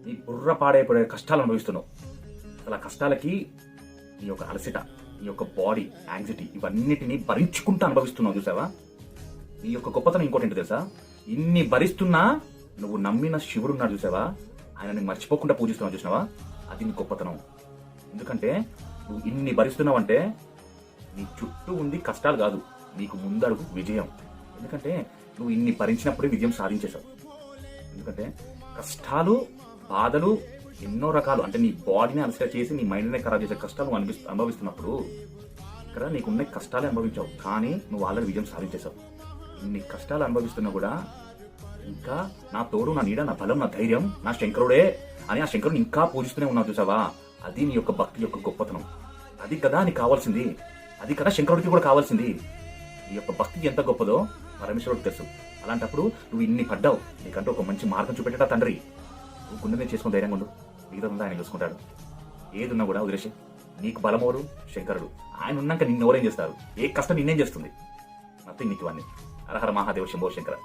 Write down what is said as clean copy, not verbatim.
నీ బుర్ర పాడైపోయే కష్టాలు అనుభవిస్తున్నావు. అసలు ఆ కష్టాలకి నీ యొక్క అలసట, నీ యొక్క బాడీ యాంగ్జైటీ ఇవన్నిటిని భరించుకుంటూ అనుభవిస్తున్నావు చూసావా. నీ యొక్క గొప్పతనం ఇంకోటి ఏంటో తెలుసా, ఇన్ని భరిస్తున్నా నువ్వు నమ్మిన శివుడు ఉన్నాడు చూసావా, ఆయనని మర్చిపోకుండా పూజిస్తున్నావు చూసినావా, అది నీ గొప్పతనం. ఎందుకంటే నువ్వు ఇన్ని భరిస్తున్నావంటే నీ చుట్టూ ఉంది కష్టాలు కాదు, నీకు ముందడుగు విజయం. ఎందుకంటే నువ్వు ఇన్ని భరించినప్పుడే విజయం సాధించేశావు. ఎందుకంటే కష్టాలు, బాధలు ఎన్నో రకాలు, అంటే నీ బాడీని అలసట చేసి నీ మైండ్నే ఖరాబ్ చేసే కష్టాలు అనుభవిస్తున్నప్పుడు ఇక్కడ నీకున్న కష్టాలే అనుభవించావు, కానీ నువ్వు ఆల్రెడీ విజయం సాధించేశావు. ఇన్ని కష్టాలు అనుభవిస్తున్నా కూడా ఇంకా నా తోడు, నా నీడ, నా బలం, నా ధైర్యం నా శంకరుడే అని ఆ శంకరుని ఇంకా పూజిస్తూనే ఉన్నావు చూసావా, అది నీ యొక్క భక్తి యొక్క గొప్పతనం. అది కదా నీకు కావాల్సింది, అది కదా శంకరుడికి కూడా కావాల్సింది. నీ యొక్క భక్తి ఎంత గొప్పదో పరమేశ్వరుడికి తెలుసు. అలాంటప్పుడు నువ్వు ఇన్ని పడ్డావు, నీకంటూ ఒక మంచి మార్గం చూపెట్టా తండ్రి. నువ్వు గుండెనే చేసుకుని ధైర్యంగా ఉండు, మిగతా ఆయన చూసుకుంటాడు. ఏదున్నా కూడా వదిలేసి, నీకు బలమోరు శంకరుడు. ఆయన ఉన్నాక నిన్ను ఎవరేం చేస్తారు, ఏ కష్టం నిన్నేం చేస్తుంది, నథింగ్ నీకు ఇవన్నీ. హర హర మహాదేవ శంభో శంకర.